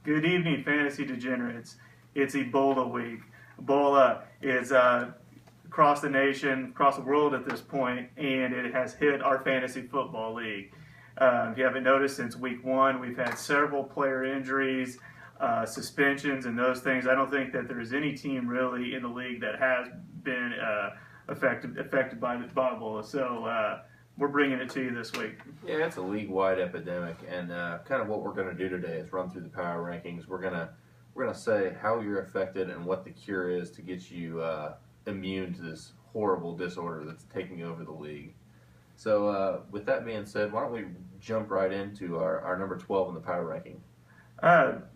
Good evening, fantasy degenerates. It's Ebola week. Ebola is across the nation, across the world at this point, and it has hit our fantasy football league. If you haven't noticed, since week one, we've had several player injuries, suspensions, and those things. I don't think that there's any team really in the league that has been affected by Ebola. So we're bringing it to you this week. Yeah, it's a league-wide epidemic, and kind of what we're going to do today is run through the power rankings. We're gonna say how you're affected and what the cure is to get you immune to this horrible disorder that's taking over the league. So, with that being said, why don't we jump right into our number 12 in the power ranking?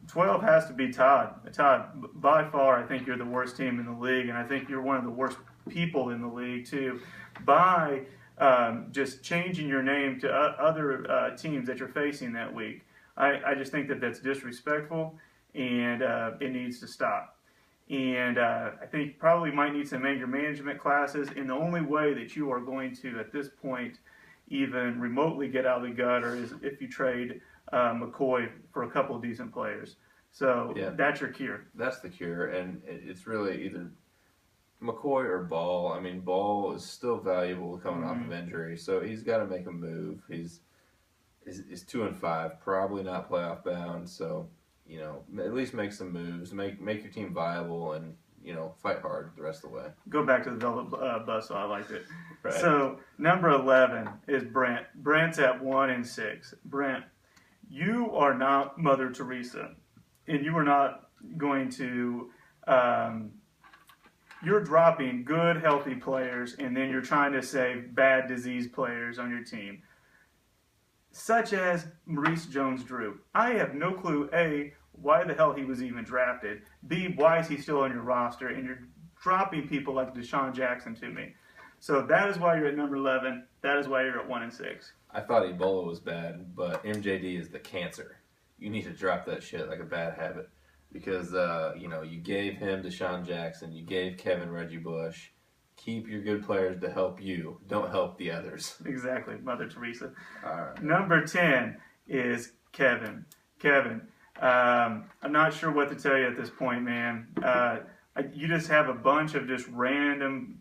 12 has to be Todd. Todd, by far, I think you're the worst team in the league, and I think you're one of the worst people in the league, too. By just changing your name to other teams that you're facing that week. I just think that that's disrespectful, and it needs to stop. And I think you probably might need some anger management classes, and the only way that you are going to, at this point, even remotely get out of the gutter is if you trade McCoy for a couple of decent players. So yeah, that's your cure. That's the cure, and it's really either McCoy or Ball. I mean, Ball is still valuable coming off of injury, so he's got to make a move. He's 2-5, probably not playoff bound, so at least make some moves, make your team viable, and fight hard the rest of the way. Go back to the velvet buzzsaw. I liked it. Right. So number 11 is Brent. Brent's at 1-6. Brent, you are not Mother Teresa, and you are not going to. You're dropping good, healthy players, and then you're trying to save bad, disease players on your team, such as Maurice Jones-Drew. I have no clue, A, why the hell he was even drafted, B, why is he still on your roster, and you're dropping people like Deshaun Jackson to me. So that is why you're at number 11. That is why you're at 1-6. I thought Ebola was bad, but MJD is the cancer. You need to drop that shit like a bad habit. Because, you gave him Deshaun Jackson, you gave Kevin Reggie Bush. Keep your good players to help you. Don't help the others. Exactly, Mother Teresa. All right. Number 10 is Kevin. Kevin, I'm not sure what to tell you at this point, man. You just have a bunch of just random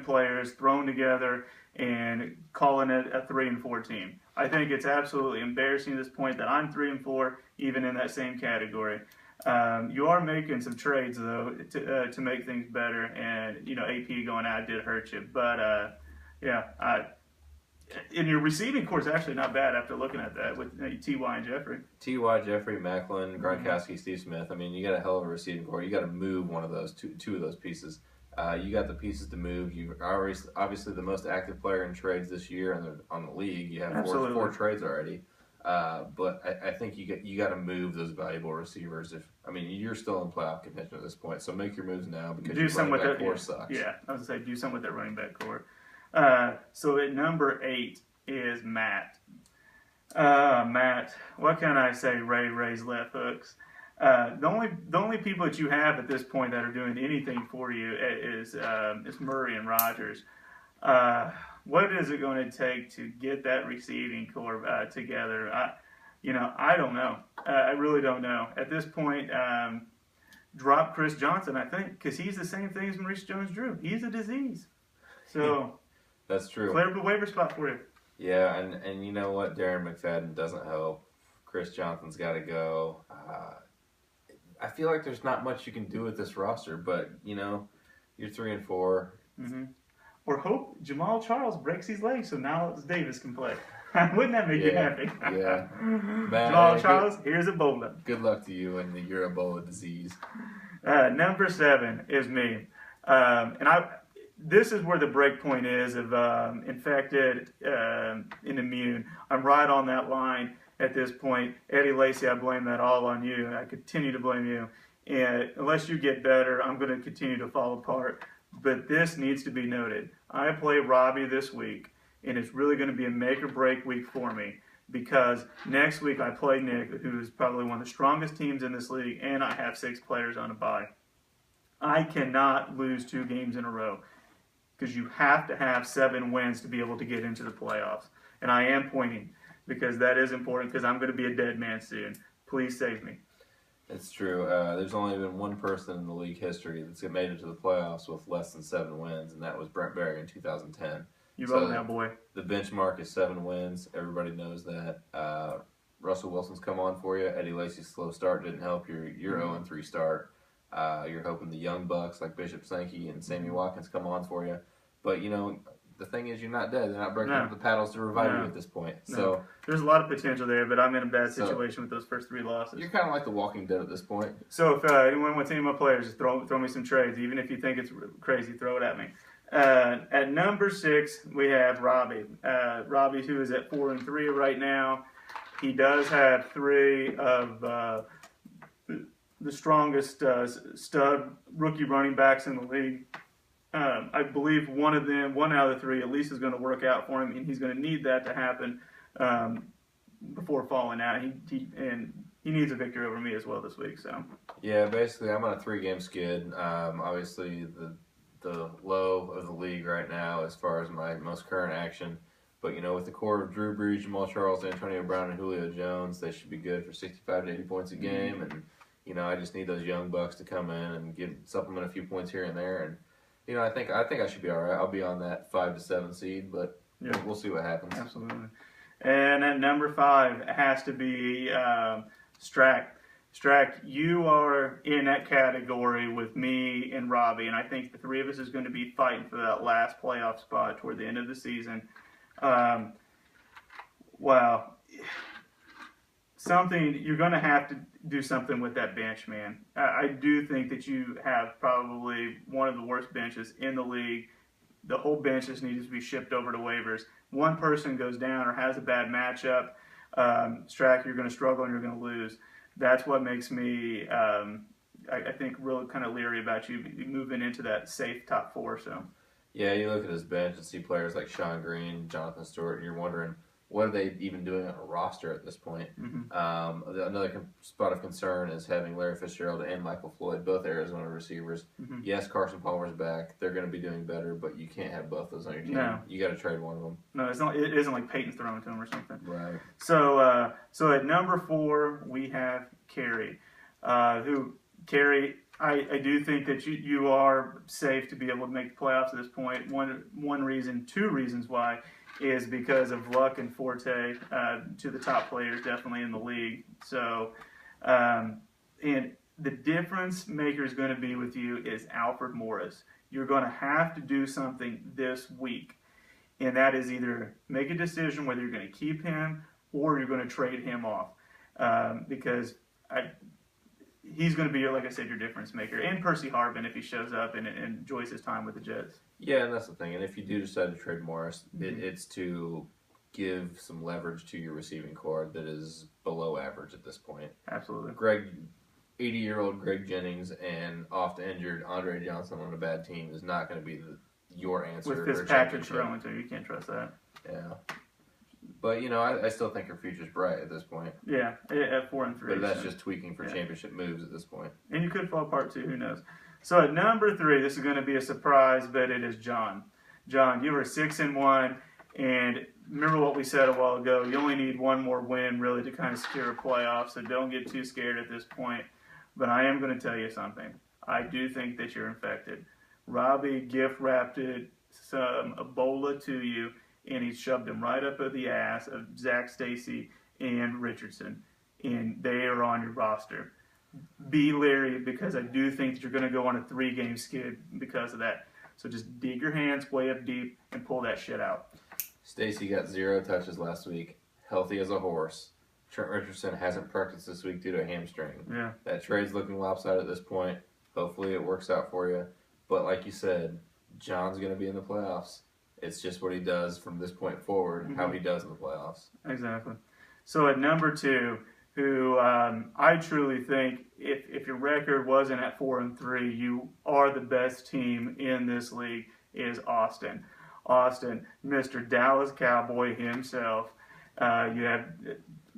players thrown together and calling it a 3-4 team. I think it's absolutely embarrassing at this point that I'm 3-4, even in that same category. You are making some trades though to make things better, and AP going out did hurt you, but in your receiving course actually not bad after looking at that with T.Y. and Jeffrey. T.Y., Jeffrey, Macklin, Gronkowski, Steve Smith. I mean, you got a hell of a receiving core. You got to move one of those two of those pieces. You got the pieces to move. You are obviously the most active player in trades this year on the league. You have four trades already. But I think you got to move those valuable receivers. You're still in playoff contention at this point, so make your moves now because your running back core sucks. Yeah, I was going to say do something with that running back core. So at number 8 is Matt. Matt, what can I say? Ray's left hooks. The only people that you have at this point that are doing anything for you is Murray and Rodgers. What is it going to take to get that receiving core together? I don't know. I really don't know. At this point, drop Chris Johnson, I think, because he's the same thing as Maurice Jones-Drew. He's a disease. So that's true. Clear the waiver spot for you. Yeah, and you know what? Darren McFadden doesn't help. Chris Johnson's got to go. I feel like there's not much you can do with this roster, but you're 3-4. Mm-hmm. Or hope Jamal Charles breaks his leg so now Davis can play. Wouldn't that make you happy? Yeah. Jamal Charles, here's Ebola. Good luck to you and your Ebola disease. Number 7 is me. This is where the break point is of infected and immune. I'm right on that line at this point. Eddie Lacy, I blame that all on you. I continue to blame you. And unless you get better, I'm going to continue to fall apart. But this needs to be noted. I play Robbie this week, and it's really going to be a make-or-break week for me because next week I play Nick, who's probably one of the strongest teams in this league, and I have 6 players on a bye. I cannot lose 2 games in a row because you have to have 7 wins to be able to get into the playoffs. And I am pointing because that is important because I'm going to be a dead man soon. Please save me. It's true. There's only been one person in the league history that's made it to the playoffs with less than 7 wins, and that was Brent Berry in 2010. You So wrote now, boy. the benchmark is 7 wins. Everybody knows that. Russell Wilson's come on for you. Eddie Lacy's slow start didn't help your 0-3 start. You're hoping the young bucks like Bishop Sankey and Sammy Watkins come on for you. But, the thing is, you're not dead. They're not breaking up the paddles to revive you at this point. No. So there's a lot of potential there, but I'm in a bad situation with those first 3 losses. you're kind of like the Walking Dead at this point. So if anyone wants any of my players, just throw me some trades. Even if you think it's crazy, throw it at me. At number 6, we have Robbie. Robbie, who is at 4-3 right now. He does have 3 of the strongest stud rookie running backs in the league. I believe one out of the 3 at least is going to work out for him, and he's going to need that to happen before falling out. He needs a victory over me as well this week. So Yeah, basically, I'm on a 3-game skid. Obviously, the low of the league right now as far as my most current action. But, with the core of Drew Brees, Jamal Charles, Antonio Brown, and Julio Jones, they should be good for 65 to 80 points a game. And, I just need those young bucks to come in and supplement a few points here and there. And, I think I should be all right. I'll be on that 5 to 7 seed, but we'll see what happens. Absolutely. And at number 5 has to be Strack. Strack, you are in that category with me and Robbie, and I think the 3 of us is going to be fighting for that last playoff spot toward the end of the season. Wow. You're going to have to do something with that bench, man. I do think that you have probably one of the worst benches in the league. The whole bench just needs to be shipped over to waivers. One person goes down or has a bad matchup, Strack, you're going to struggle and you're going to lose. That's what makes me, I think, really kind of leery about you moving into that safe top 4. So. Yeah, you look at his bench and see players like Sean Green, Jonathan Stewart, and you're wondering, what are they even doing on a roster at this point? Mm-hmm. Another spot of concern is having Larry Fitzgerald and Michael Floyd, both Arizona receivers. Mm-hmm. Yes, Carson Palmer's back. They're going to be doing better, but you can't have both those on your team. No. You got to trade one of them. No, it isn't like Peyton's throwing to him or something. Right. So, so at number 4, we have Kerry. Kerry, I do think that you are safe to be able to make the playoffs at this point. One reason, 2 reasons why, is because of luck and forte to the top players definitely in the league. So, and the difference maker is going to be with you is Alfred Morris. You're going to have to do something this week, and that is either make a decision whether you're going to keep him or you're going to trade him off, because he's going to be, like I said, your difference maker. And Percy Harvin if he shows up and enjoys his time with the Jets. Yeah, and that's the thing. And if you do decide to trade Morris, it's to give some leverage to your receiving core that is below average at this point. Absolutely. 80-year-old Greg Jennings and oft-injured Andre Johnson on a bad team is not going to be your answer. With Fitzpatrick throwing to you can't trust that. Yeah. But, I still think her future's bright at this point. Yeah, at 4-3. But that's just tweaking for championship moves at this point. And you could fall apart too, who knows. So at number 3, this is going to be a surprise, but it is John. John, you were 6-1, and remember what we said a while ago, you only need one more win really to kind of secure a playoff, so don't get too scared at this point. But I am going to tell you something. I do think that you're infected. Robbie gift-wrapped some Ebola to you, and he shoved him right up at the ass of Zach Stacy and Richardson, and they are on your roster. Be leery, because I do think that you're going to go on a 3-game skid because of that. So just dig your hands way up deep and pull that shit out. Stacy got 0 touches last week, healthy as a horse. Trent Richardson hasn't practiced this week due to a hamstring. Yeah. That trade's looking lopsided at this point. Hopefully it works out for you. But like you said, John's going to be in the playoffs. It's just what he does from this point forward, how he does in the playoffs. Exactly. So at number 2, who I truly think, if your record wasn't at 4-3, you are the best team in this league, is Austin. Austin, Mr. Dallas Cowboy himself. You have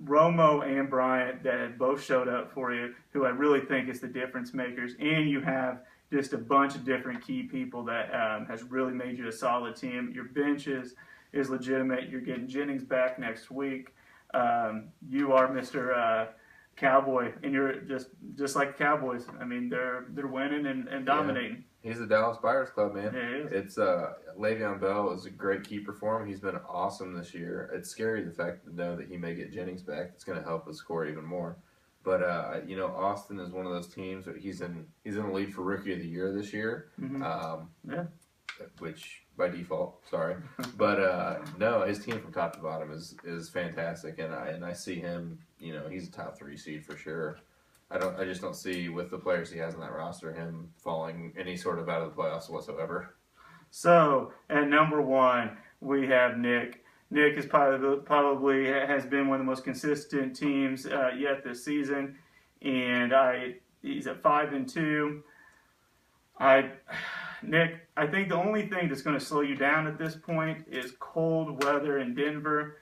Romo and Bryant that both showed up for you, who I really think is the difference makers. And you have just a bunch of different key people that has really made you a solid team. Your bench is legitimate. You're getting Jennings back next week. You are Mr. Cowboy, and you're just like Cowboys. I mean, they're winning and dominating. He's the Dallas Buyers Club, man. Yeah, he is. It's Le'Veon Bell is a great keeper for him. He's been awesome this year. It's scary the fact to know that he may get Jennings back. It's going to help us score even more. But Austin is one of those teams that he's in the lead for Rookie of the Year this year. Yeah. Which by default, sorry, but no, his team from top to bottom is fantastic, and I see him. He's a top 3 seed for sure. I just don't see, with the players he has on that roster, him falling any sort of out of the playoffs whatsoever. So at number 1, we have Nick. Nick is probably has been one of the most consistent teams yet this season, and he's at 5-2. Nick, I think the only thing that's going to slow you down at this point is cold weather in Denver,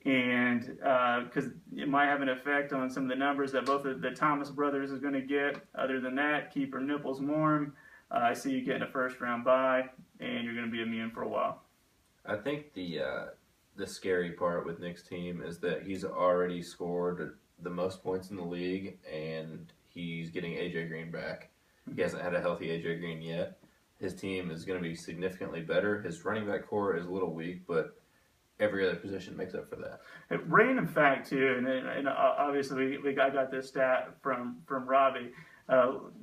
and because it might have an effect on some of the numbers that both of the Thomas brothers is going to get. Other than that, keep your nipples warm. I see you getting a first-round bye, and you're going to be immune for a while. I think the scary part with Nick's team is that he's already scored the most points in the league, and he's getting AJ Green back. He hasn't had a healthy AJ Green yet. His team is going to be significantly better. His running back core is a little weak, but every other position makes up for that. Random fact too, and obviously I got this stat from Robbie.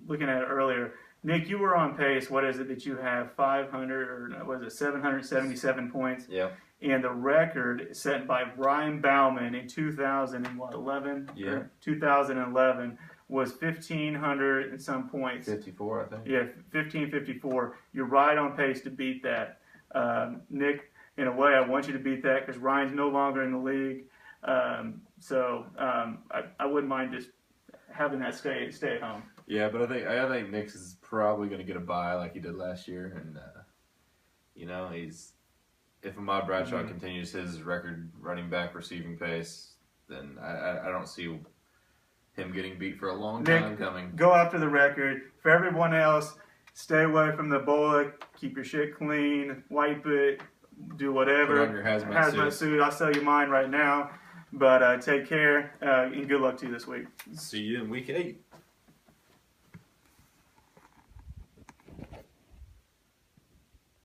Looking at it earlier, Nick, you were on pace. What is it that you have? 500 or was it 777 points? Yeah. And the record set by Brian Bauman in 2011. Yeah. 2011 was 1,500 and some points. 54, I think. Yeah, 1554. You're right on pace to beat that. Nick, in a way, I want you to beat that because Ryan's no longer in the league. So I wouldn't mind just having that stay at home. Yeah, but I think Nick's is probably going to get a bye like he did last year, and if Ahmad Bradshaw continues his record running back receiving pace, then I don't see him getting beat for a long time coming. Go after the record. For everyone else, stay away from the Ebola. Keep your shit clean. Wipe it. Do whatever. Put on your hazmat suit. I'll sell you mine right now. But take care and good luck to you this week. See you in week 8.